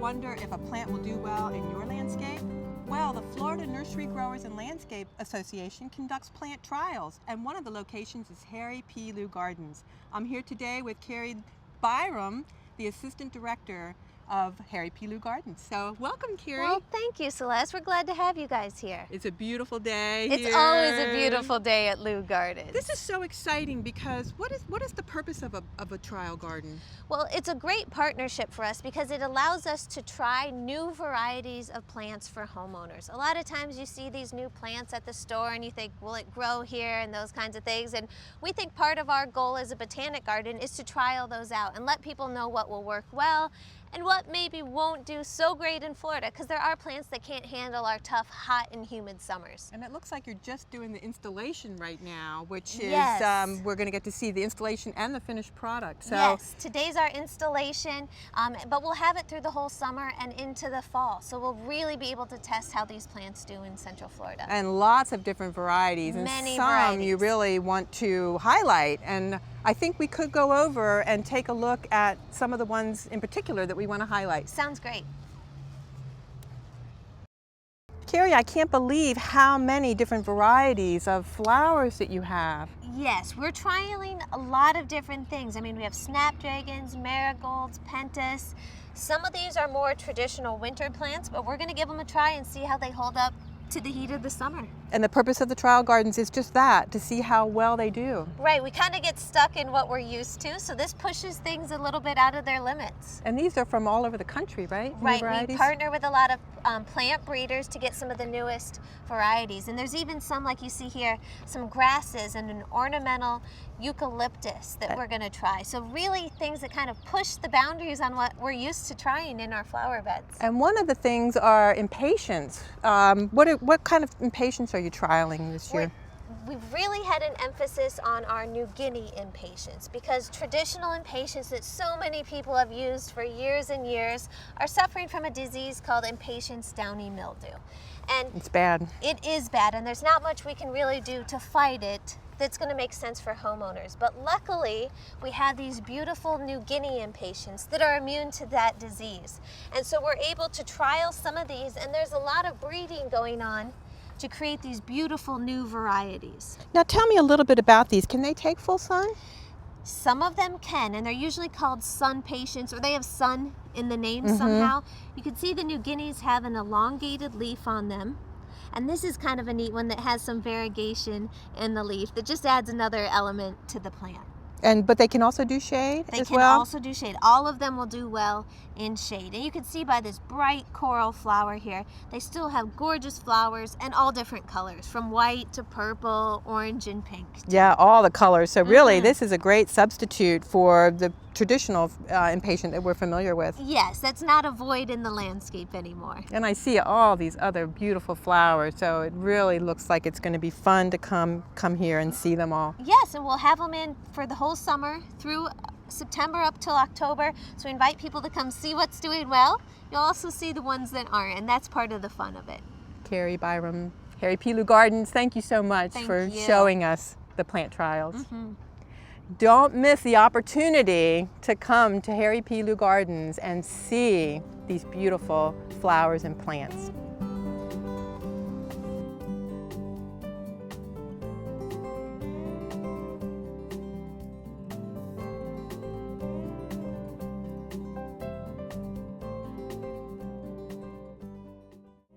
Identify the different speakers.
Speaker 1: wonder if a plant will do well in your landscape? Well, the Florida Nursery Growers and Landscape Association conducts plant trials, and one of the locations is Harry P. Lou Gardens. I'm here today with Carrie Byram, the Assistant Director of Harry P. Lou Gardens. So welcome, Carrie.
Speaker 2: Well, thank you, Celeste. We're glad to have you guys here.
Speaker 1: It's a beautiful day
Speaker 2: It's
Speaker 1: here.
Speaker 2: always a beautiful day at Lou Gardens.
Speaker 1: This is so exciting because what is the purpose of a trial garden?
Speaker 2: Well, it's a great partnership for us because it allows us to try new varieties of plants for homeowners. A lot of times you see these new plants at the store and you think, will it grow here, and those kinds of things. And we think part of our goal as a botanic garden is to trial those out and let people know what will work well and what maybe won't do so great in Florida, because there are plants that can't handle our tough, hot and humid summers.
Speaker 1: And it looks like you're just doing the installation right now, which is,
Speaker 2: Yes.
Speaker 1: we're going to get to see the installation and the finished product. So,
Speaker 2: Yes, today's our installation, but we'll have it through the whole summer and into the fall. So we'll really be able to test how these plants do in Central Florida.
Speaker 1: and lots of different varieties, and
Speaker 2: Many
Speaker 1: some
Speaker 2: varieties.
Speaker 1: you really want to highlight. And I think we could go over and take a look at some of the ones in particular that we want to highlight.
Speaker 2: Sounds great.
Speaker 1: Carrie, I can't believe how many different varieties of flowers that you have.
Speaker 2: Yes, we're trialing a lot of different things. I mean, we have snapdragons, marigolds, pentas. Some of these are more traditional winter plants, but we're going to give them a try and see how they hold up to the heat of the summer.
Speaker 1: And the purpose of the trial gardens is just that, to see how well they do.
Speaker 2: Right, we kind of get stuck in what we're used to, so this pushes things a little bit out of their limits.
Speaker 1: And these are from all over the country, right? New
Speaker 2: Right,
Speaker 1: varieties?
Speaker 2: we partner with a lot of plant breeders to get some of the newest varieties. And there's even some, like you see here, some grasses and an ornamental eucalyptus that we're gonna try. So really things that kind of push the boundaries on what we're used to trying in our flower beds.
Speaker 1: And one of the things are impatiens. What kind of impatiens are you trialing this year?
Speaker 2: We've really had an emphasis on our New Guinea impatiens, because traditional impatiens that so many people have used for years and years are suffering from a disease called impatiens downy mildew. And
Speaker 1: It's bad.
Speaker 2: it is bad, and there's not much we can really do to fight it that's going to make sense for homeowners. But luckily, we have these beautiful New Guinea impatiens that are immune to that disease. And so we're able to trial some of these, and there's a lot of breeding going on to create these beautiful new varieties.
Speaker 1: Now tell me a little bit about these. Can they take full sun?
Speaker 2: Some of them can, and they're usually called sun patients, or they have sun in the name somehow. You can see the New Guineas have an elongated leaf on them. And this is kind of a neat one that has some variegation in the leaf that just adds another element to the plant.
Speaker 1: But they can also do shade
Speaker 2: They
Speaker 1: as
Speaker 2: can
Speaker 1: well?
Speaker 2: also do shade. All of them will do well in shade. And you can see by this bright coral flower here, they still have gorgeous flowers and all different colors, from white to purple, orange, and pink.
Speaker 1: Yeah, all the colors. So really, this is a great substitute for the traditional impatient that we're familiar with.
Speaker 2: Yes, that's not a void in the landscape anymore.
Speaker 1: And I see all these other beautiful flowers, so it really looks like it's going to be fun to come here and see them all.
Speaker 2: Yes, and we'll have them in for the whole summer through September up till October. So we invite people to come see what's doing well. You'll also see the ones that aren't, and that's part of the fun of it.
Speaker 1: Carrie Byram, Harry P. Lou Gardens, thank you so much
Speaker 2: Thank
Speaker 1: for
Speaker 2: you.
Speaker 1: showing us the plant trials. Don't miss the opportunity to come to Harry P. Lou Gardens and see these beautiful flowers and plants.